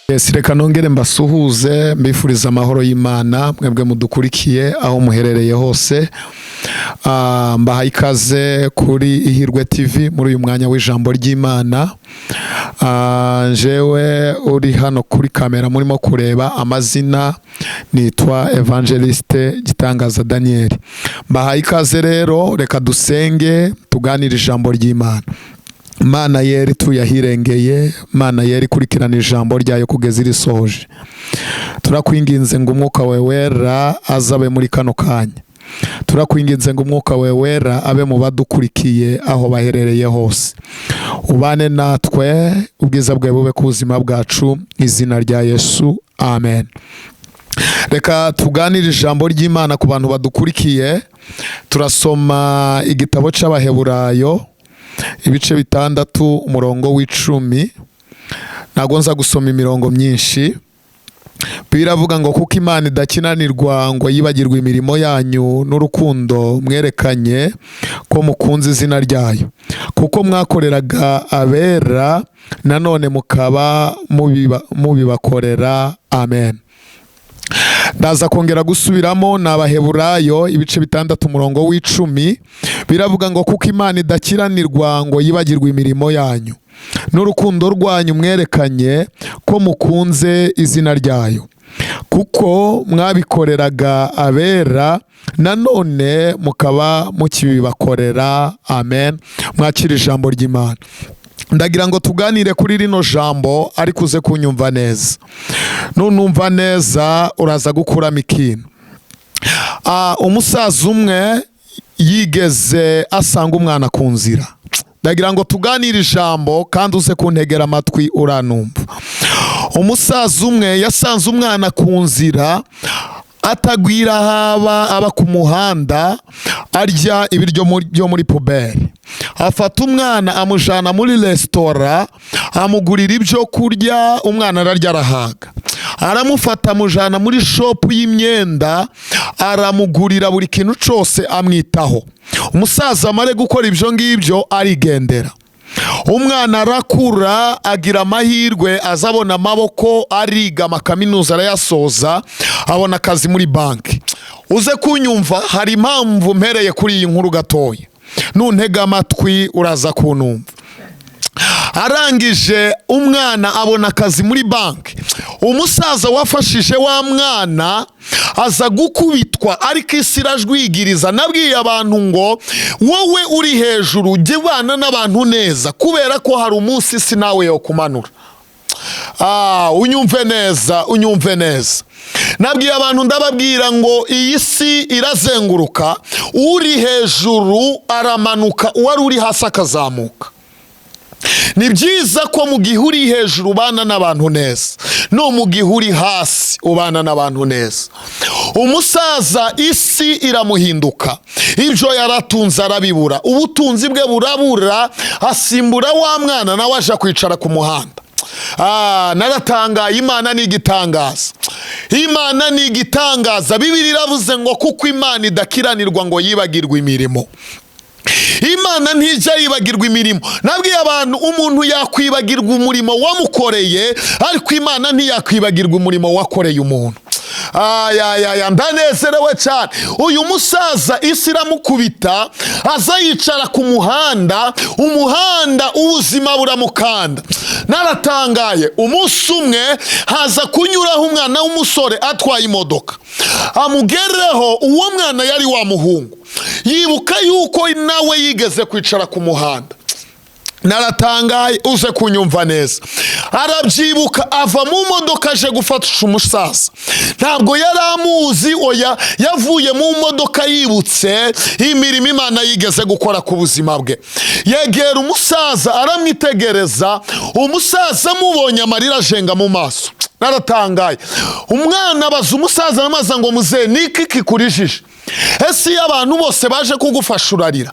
Reka nongere mbasuhuze mbifuriza amahoro y'Imana mwebwe mudukurikiye aho muherereye hose. Mbahaye ikaze kuri Ihirwe TV muri uyu mwanya w'ijambo ry'Imana. Jewe uri hano kuri kamera murimo kureba amazina nitwa Evangeliste Gitangaza Daniel. Mbahaye ikaze rero, reka dusenge tuganire ijambo ry'Imana. Mana yeri tuyahirengeye, Mana yeri kurikirana ijambo ryayo kugeza irisohoje. Turakwinginze ngo umwuka wawe wera azabe muri kano kanya. Turakwinginze ngo umwuka wawe wera abe mu badukurikiye aho baherereye hose. Ubane natwe, ubwiza bwawe bube ku buzima bwacu, izina rya Yesu, amen. Reka tuganire ijambo ry'Imana ku bantu badukurikiye. Turasoma igitabo c'Abaheburayo ibice 6 umurongo w'10. Ntago nza gusoma imirongo myinshi. Biravuga ngo kuko Imana idakinanirwa ngo yibagirwe imirimo yanyu n'urukundo mwerekanye ko mukunze izina ryayo, kuko mwakoreraga abera nanone mukaba mubibakorera. Amen. Ndaza kongera gusubiramo n'Abaheburayo ibice 6 umurongo w'10. Biravuga ngo kuko Imana idakiranirwa ngo yibagirwe imirimo yanyu n'urukundo rwanyu mwerekanye ko mukunze izina ryayo, kuko mwabikoreraga abera nanone mukaba mukibibakorera. Amen. Mwakira ijambo ry'Imana. Ndagira ngo tuganire kuri rino jambo ariko uze kunyumva neza. Nunumva neza uraza gukuramo ikintu. Umusaza umwe yigeze asanga umwana ku nzira. Ndagira ngo tuganire ijambo kandi uze kuntegera amatwi uranumva. Umusaza umwe yasanze umwana ku nzira atagwira aba ku muhanda arya ibiryo byo muri puberi. Afata umwana amujana muri resitora amugurira ibyo kurya, umwana ararya arahaga. Aramufata amujana muri shopu y'imyenda aramugurira buri kintu cyose amwitaho. Umusaza amare gukora ibyo ngibyo arigendera. Umwana arakura agira amahirwe azabona amaboko, ariga amakaminuza arayasoza, abona akazi muri banki. Uze kunyumva, hari impamvu mpereye kuri iyi nkuru gatoya. Nuntega amatwi uraza kunumva. Arangije umwana abona akazi muri banki. Umusaza wafashije wa mwana aza gukubitwa, ariko isi irajwigiriza. Nabwiye abantu ngo wowe uri hejuru jye bana n'abantu neza, kubera ko hari umunsi isi nawe yo kumanura. Unyumve neza, unyumve neza. Nabwiye abantu ndababwira ngo iyi si irazenguruka, uri hejuru aramanuka, uwari uri hasi akazamuka. Ni byiza ko mu gihe uri hejuru ubana n'abantu neza, no mu gihe uri hasi ubana n'abantu neza. Umusaza isi iramuhinduka, ibyo yaratunze arabibura, ubutunzi bwe burabura, asimbura wa mwana nawe aje kwicara ku muhanda. Naratangaye. Imana ni igitangaza. Imana ni igitangaza. Bibiliya iravuze ngo kuko Imana idakiranirwa ngo yibagirwe imirimo. Imana ntijya yibagirwa imirimo. Nabwiye abantu umuntu yakwibagirwa umurimo wamukoreye, ariko Imana ntiyakwibagirwa umurimo wakoreye umuntu. Ndanezerewe cyane. Uyu musaza isi iramukubita, aza yicara ku muhanda, umuhanda ubuzima buramukanda. Naratangaye. Umunsi umwe haza kunyuraho umwana w'umusore atwaye imodoka, amugereho. Uwo mwana yari wa muhungu, yibuka yuko nawe yigeze kwicara ku muhanda. Naratangaye, uze kunyumva neza. Arabyibuka, ava mu modoka aje gufatisha umusaza. Ntabwo yari amuzi, oya, yavuye mu modoka yibutse imirimo Imana yigeze gukora ku buzima bwe. Yegera umusaza aramwitegereza. Umusaza amubonye amarira ajenga mu maso. Naratangaye. Umwana abaza umusaza amaze ngo muze niki kikurijije? Ese iyo abantu bose baje kugufasha urarira?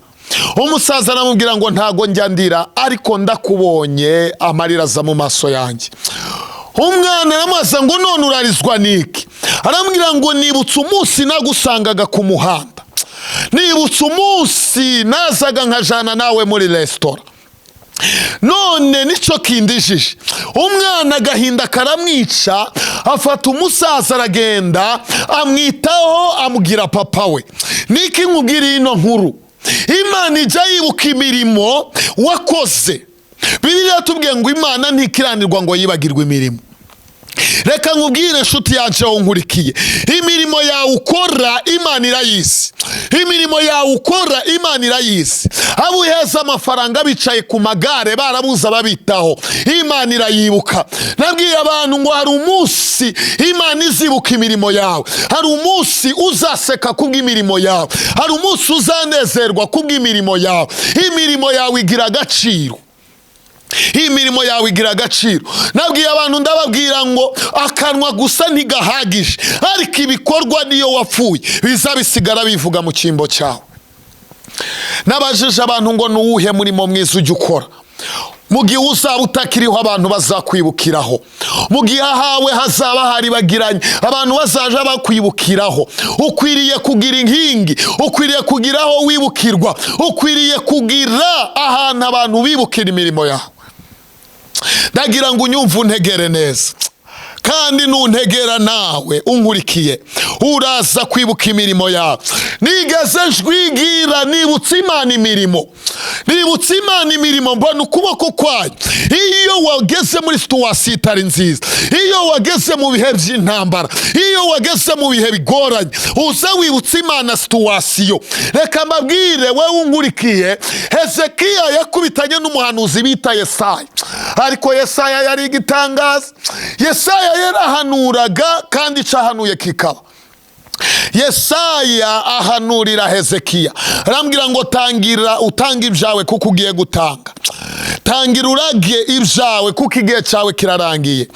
Umusaza aramubwira ngo ntago njya ndira, ariko ndakubonye amarira aza mu maso yanjye. Umwana aramaza ngo none urarizwa niki? Aramubwira ngo nibutse umunsi nagusangaga ku muhanda, nibutse umunsi nazaga nkajana nawe muri resitora. none nicyo kindijije. Umwana agahinda karamwica, afata umusaza aragenda amwitaho, amugira papa we. Niki nkubwira ino nkuru? Imana ijya yibuka imirimo wakoze. Bibiliya tubwiye ngo Imana ntikiranirwa ngo yibagirwe imirimo. Reka nkubwire nshuti yacu aho nkurikiye, imirimo yawe ukora Imana irayizi. Imirimo yawe ukora Imana irayizi. Abo uheza amafaranga bicaye ku magare barabuze ababitaho, Imana irayibuka. Nabwiye abantu ngo hari umunsi Imana izibuka imirimo yawe. Hari umunsi uzaseka kubw'imirimo yawe. Hari umunsi uzanezerwa kubw'imirimo yawe. Imirimo yawe igira agaciro. Imirimo yawe igira agaciro. Nabwiye abantu ndababwira ngo akanwa gusa ntigahagije, ariko ibikorwa niyo wapfuye biza bisigara bivuga mu cyimbo cyawe. Nabajije abantu ngo nuwuhe murimo mwiza ujya ukora? Mu gihe uzaba utakiriho abantu bazakwibukiraho. Mu gihe ahawe hazaba haribagiranye abantu bazaja bakwibukiraho. Ukwiriye kugira inkingi, ukwiriye kugira aho wibukirwa, ukwiriye kugira ahantu abantu bibukira imirimo yawe. Ndagira ngo unyumve untegere neza, kandi nuntegera nawe unkurikiye uraza kwibuka imirimo yawe. Nigeze njwigira nibutse Imana imirimo, nibutse Imana imirimo, mbona ukuboko kwayo. Iyo wageze muri situwasiyo itari nziza, iyo wageze mu bihe by'intambara, iyo wageze mu bihe bigoranye, uza wibutse Imana situwasiyo. Reka mbabwire wowe unkurikiye, Hezekiya yakubitanye n'umuhanuzi bita Yesaya. Ariko Yesaya yari igitangaza. Yesaya yarahanuraga kandi icahanuye kikaba. Yesaya ahanurira Hezekiya, arambwira ngo tangira utanga ibyawe kuko ugiye gutanga. Tangira urage ibyawe kuko igihe cyawe kirarangiye.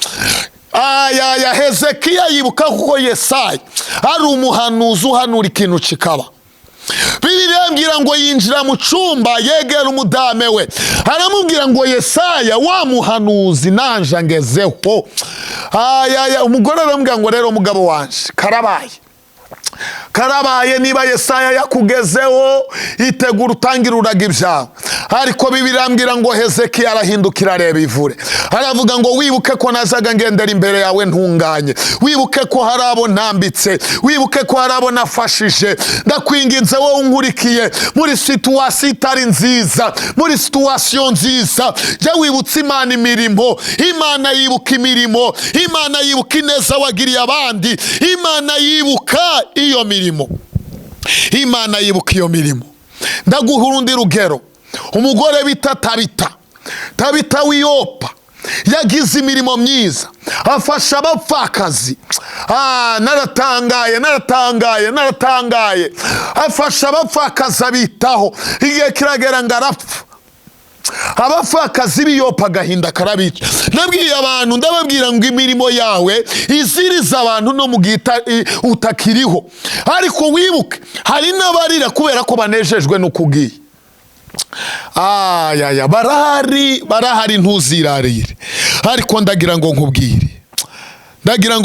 Ya Hezekiya yibuka kuko Yesaya ari umuhanuzi uhanura ikintu kikaba. Bibiliya mbwira ngo yinjira mu cyumba yegera umudame we, aramubwira ngo Yesaya wa muhanuzi nanje ngezeho. Umugore aramubwira ngo rero mugabo wanje karabaye niba Yesaya yakugezeho itegura utangira uraga ibyawe. Ariko Bibiliya mbwira ngo Hezekiya arahindukira areba ivure, aravuga ngo wibuke ko nazaga ngendera imbere yawe ntunganye, wibuke ko hari abo ntambitse, wibuke ko hari abo nafashije. Ndakwinginze wowe unkurikiye muri situwasiyo itari nziza, muri situwasiyo nziza, jya wibutsa Imana imirimo. Imana yibuka imirimo, Imana yibuka ineza wagiriye abandi, Imana yibuka iyo mirimo, Imana yibuka iyo mirimo. Ndaguha urundi rugero. Umugore bita Tabita w'Iyopa yagize imirimo myiza, afasha abapfakazi. Naratangaye. Afasha abapfakazi abitaho, igihe kiragera ngo arapfa. Abapfakazi b'Iyopa agahinda karabica. Nabwiye abantu ndababwira ngo imirimo yawe iziriza abantu no mu gihe utakiriho. Ariko wibuke hari n'abarira kubera ko banejejwe no kugiye. Barahari ntuzirarire. Ariko ndagira ngo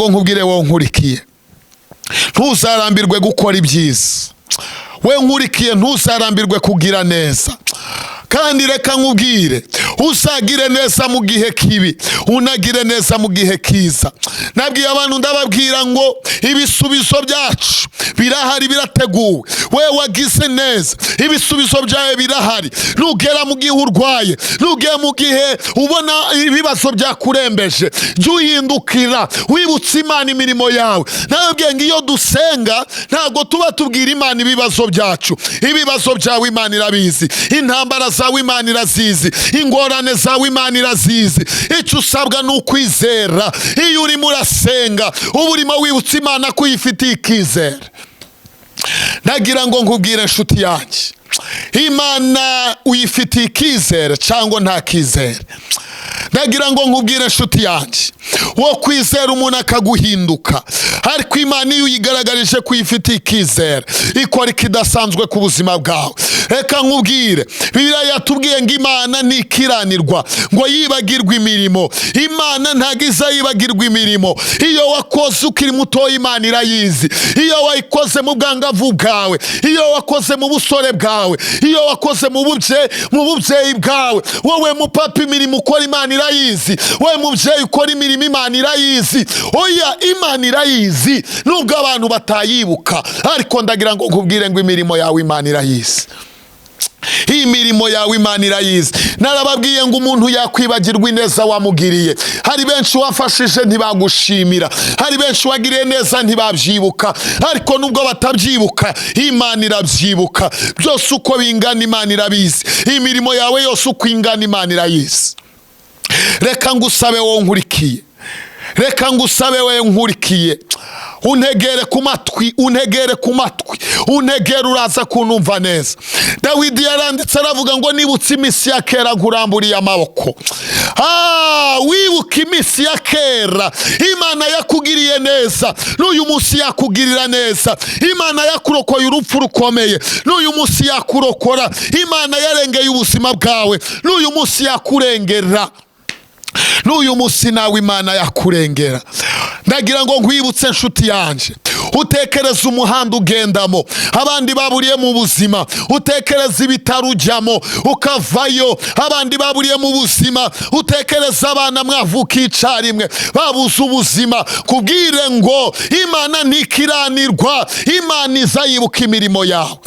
nkubwire wowe nkurikiye, ntuzarambirwe gukora ibyiza. We nkurikiye ntuzarambirwe kugira neza. Kandi reka nkubwire, uzagire neza mu gihe kibi, unagire neza mu gihe kiza. Nabwiye abantu ndababwira ngo ibisubizo byacu birahari, birateguwe. We wagize neza, ibisubizo byawe birahari. Nugera mu gihe urwaye, nugera mu gihe ubona ibibazo byakurembeje, jya uhindukira wibutsa Imana imirimo yawe. Nababwiye ngo iyo dusenga ntabwo tuba tubwira Imana ibibazo byacu. Ibibazo byawe Imana irabizi, intambara zawe Imana irazizi, ingorane zawe Imana irazizi. Icyo usabwa ni ukwizera. Iyo urimo urasenga uba urimo wibutsa Imana ko uyifitiye icyizere. Ndagira ngo nkubwire nshuti yanjye, Imana uyifitiye icyizere cyangwa nta cyizere? ndagira ngo nkubwire inshuti yanjye, wo kwizera umuntu akaguhinduka, ariko Imana iyo uyigaragarije ko uyifitiye icyizere ikora ikidasanzwe ku buzima bwawe. Reka nkubwire, Bibiliya yatubwiye ngo Imana ntikiranirwa ngo yibagirwe imirimo. Imana ntabwo izayibagirwa imirimo. Iyo wakoze ukiri mutoya Imana irayizi, iyo wayikoze mu bwangavu bwawe, iyo wakoze mu busore bwawe, iyo wakoze mu bubyeyi bwawe, wowe mupapa imirimo ukora Imana irayizi, wowe mubyeyi ukora imirimo Imana irayizi. Oya, Imana irayizi nubwo abantu batayibuka, ariko ndagira ngo nkubwire ngo imirimo yawe Imana irayizi. Iyi mirimo yawe Imana irayizi. Narababwiye ngo umuntu yakwibagirwa ineza wamugiriye. Hari benshi wafashije ntibagushimira, hari benshi wagiriye neza ntibabyibuka, ariko nubwo batabyibuka Imana irabyibuka. Byose uko bingana Imana irabizi, imirimo yawe yose uko ingana Imana irayizi. Reka ngusabe wowe nkurikiye, reka ngusabe wowe nkurikiye, untegere ku matwi, untegere ku matwi, untegere uraza kunumva neza. Dawidi yaranditse aravuga ngo nibutse iminsi ya kera nkuramburiye amaboko. Wibuka iminsi ya kera Imana yakugiriye neza, n'uyu munsi yakugirira neza. Imana yakurokoye urupfu rukomeye, n'uyu munsi yakurokora. Imana yarengeye ubuzima bwawe, n'uyu munsi yakurengera. N'uyu munsi nawe Imana yakurengera. Ndagira ngo nkwibutse inshuti yanjye, utekereze umuhanda ugendamo, abandi baburiye mu buzima. Utekereze ibitaro ujyamo ukavayo, abandi baburiye mu buzima. Utekereze abana mwavukiye icyarimwe babuze ubuzima. Kubwire ngo Imana ntikiranirwa, Imana izayibuka imirimo yawe,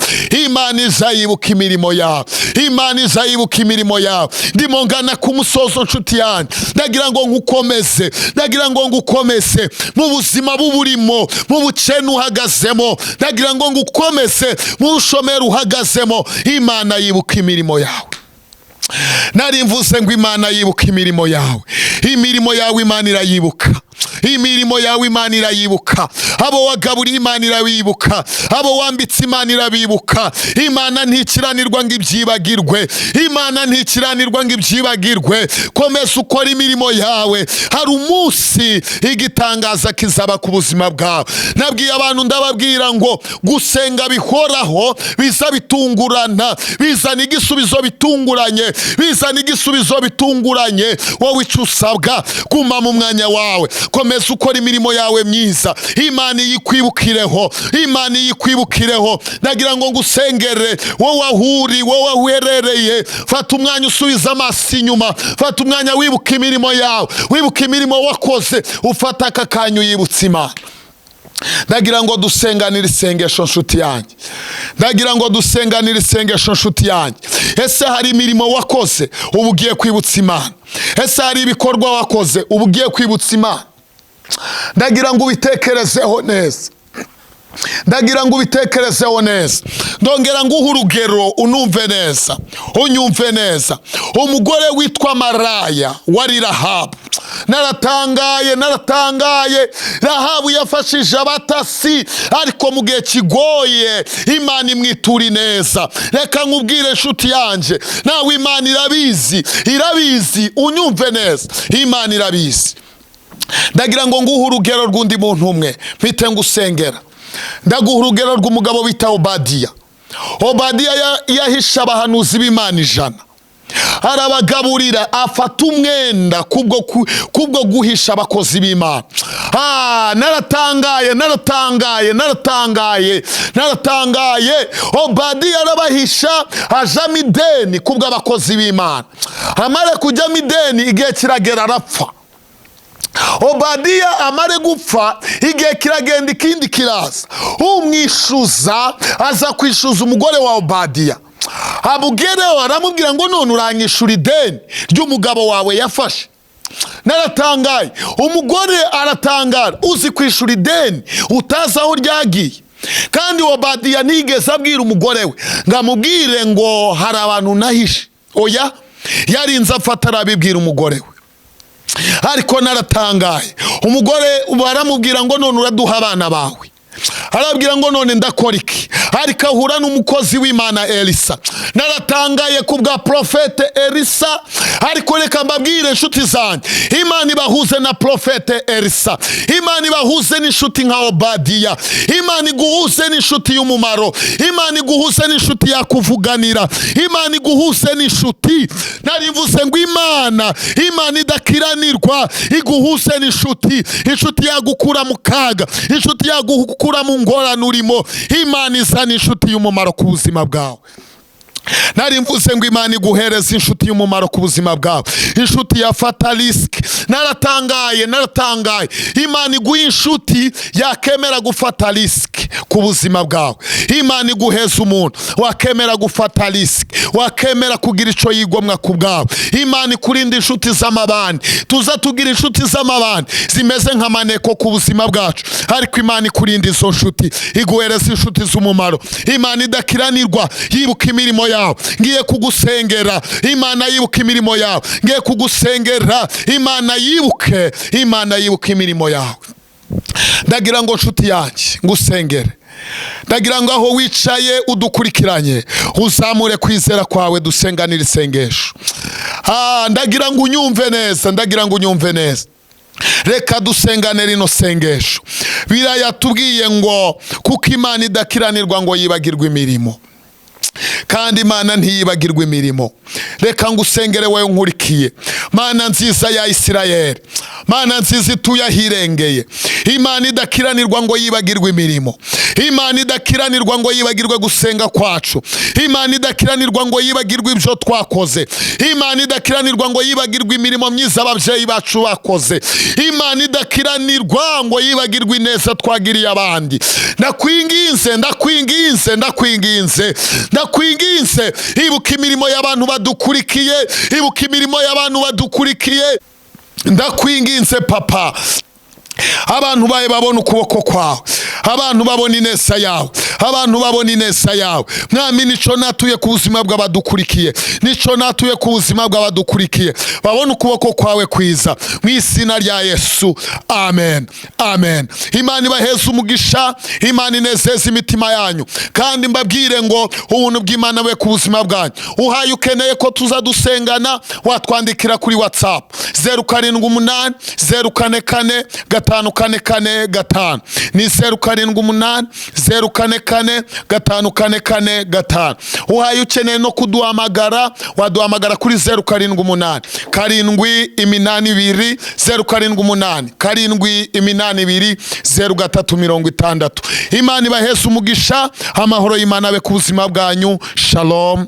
Imana izayibuka imirimo yawe, Imana izayibuka imirimo yawe. Ndimo ngana ku musozo inshuti yanjye, ndagira ngo ngukomeze, ndagira ngo ngukomeze mu buzima buburimo, mu bukene uhagazemo, ndagira ngo ngukomeze mu bushomeri uhagazemo. Imana yibuka imirimo yawe. Nari mvuze ngo Imana yibuka imirimo yawe. Imirimo yawe Imana irayibuka, imirimo yawe Imana irayibuka. Abo wagaburiye Imana irabibuka, abo wambitse Imana irabibuka. Imana ntikiranirwa ngo ibyibagirwe, Imana ntikiranirwa ngo ibyibagirwe. Komeza ukora imirimo yawe, hari umunsi igitangaza kizaba ku buzima bwawe. Nabwiye abantu, ndababwira ngo gusenga bihoraho biza bitungurana, bizana igisubizo bitunguranye, bizana igisubizo bitunguranye. Wowe icyo usabwa, guma mu mwanya wawe, komeza ukora imirimo yawe myiza. Imana yikwibukireho, Imana yikwibukireho. Ndagira ngo ngusengere wowe ahuri, wowe aherereye. Fata umwanya usubiza amaso inyuma, fata umwanya wibuka imirimo yawe, wibuka imirimo wakoze. Ufata aka kanya uyibutse Imana. Ndagira ngo dusenganire isengesho nshuti yanjye, ndagira ngo dusenganire isengesho nshuti yanjye. Ese hari imirimo wakoze ubu ugiye kwibutsa Imana? Ese hari ibikorwa wakoze ubu ugiye kwibutsa Imana? Ndagira ngo ubitekerezeho neza, ndagira ngo ubitekerezeho neza. Ndongera nguha urugero unumve neza, unyumve neza. Umugore witwa Maraya wari Rahabu. Naratangaye, naratangaye. Rahabu yafashije abatasi, ariko mu gihe kigoye Imana imwitura neza. Reka nkubwire inshuti yanjye, nawe Imana irabizi, irabizi. Unyumve neza, Imana irabizi. Ndagira ngo nguhe urugero rw'undi muntu umwe mpite ngusengera. Ndaguha urugero rw'umugabo bita Obadiya. Obadiya yahishe abahanuzi b'Imana 100, arabagaburira, afata umwenda kubwo guhisha abakozi b'Imana. Naratangaye, naratangaye, naratangaye, naratangaye. Obadiya arabahisha, ajamo ideni kubwo abakozi b'Imana. Amare kujyamo ideni, igihe kiragera arapfa. Obadiya amare gupfa, igihe kiragenda ikindi kiraza. Umwishuza aza kwishuza umugore wa Obadiya. Abugereho aramubwira ngo none uranyishura ideni ry'umugabo wawe yafashe. Naratangaye. Umugore aratangara, uzi kwishura ideni utazi aho ryagiye. Kandi Obadiya ntigeze abwira umugore we ngo amubwire ngo hari abantu nahishe. Oya, yarinze afata arabibwira umugore we. Ariko naratangaye. Umugore baramubwira ngo none uraduha abana bawe. arabwira ngo none ndakora iki? Ariko ahura n'umukozi w'Imana Elisa. Naratangaye ku bwa profete Elisa, ariko reka mbabwire inshuti zanjye, Imana ibahuze na profete Elisa, Imana ibahuze n'inshuti nka Obadiya, Imana iguhuze n'inshuti y'umumaro, Imana iguhuze n'inshuti yakuvuganira, Imana iguhuze n'inshuti. Narivuze ngo Imana idakiranirwa iguhuze n'inshuti, inshuti yagukura mu kaga, inshuti yagukura mu ngorane urimo. Imana isa n'inshuti y'umumaro ku buzima bwawe. Nari mvuze ngo Imana iguhereza inshuti y'umumaro ku buzima bwawe, inshuti yafata risk. Naratangaye. Imana iguha inshuti yakemera gufata risk ku buzima bwawe. Imana iguheza umuntu wakemera gufata risk, wakemera kugira ico yigomwa ku bwawe. Imana ikurinda inshuti z'amabandi. Tuza tugira inshuti z'amabandi zimeze nk'amaneko ku buzima bwacu, ariko Imana ikurinda izo nshuti, iguhereza inshuti z'umumaro. Imana idakiranirwa yibuka imirimo yawe. Ngiye kugusengera, Imana yibuka imirimo yawe. Ngiye kugusengera, Imana yibuke imirimo yawe. Ndagira ngo nshuti yanjye ngusengere, ndagira ngo aho wicaye udukurikiranye uzamure kwizera kwawe, dusenganira isengesho. Ndagira ngo unyumve neza, reka dusengane rino sengesho. Birayatubwiye ngo kuko Imana idakiranirwa ngo yibagirwe imirimo, kandi Imana ntiyibagirwa imirimo. Reka ngusengere wewe nkurikiye. Mana nziza ya Isirayeli, Mana nziza ituye ahirengeye, Imana idakiranirwa ngo yibagirwe imirimo, Imana idakiranirwa ngo yibagirwe gusenga kwacu, Imana idakiranirwa ngo yibagirwe ibyo twakoze, Imana idakiranirwa ngo yibagirwe imirimo myiza ababyeyi bacu bakoze, Imana idakiranirwa ngo yibagirwe ineza twagiriye abandi. Ndakwinginze, ibuka imirimo y'abantu badukurikiye, ndakwinginze Papa, abantu bawe babona ukuboko kwawe, abantu babona ineza yawe, Mwami, nico natuye ku buzima bw'abadukurikiye, babona ukuboko kwawe kwiza, mu izina rya Yesu, amen. Imana ibaheze umugisha, Imana inezeze imitima yanyu, kandi mbabwire ngo ubuntu bw'Imana bwe ku buzima bwanyu. Uhaye ukeneye ko tuza dusengana, watwandikira kuri WhatsApp 078 044 544 ni 078 044 544. Uhaye ukeneye no kuduhamagara, waduhamagara kuri 078 782 078 782 0360. Imana ibaheze umugisha, amahoro y'Imana abe ku buzima bwanyu. Shalom.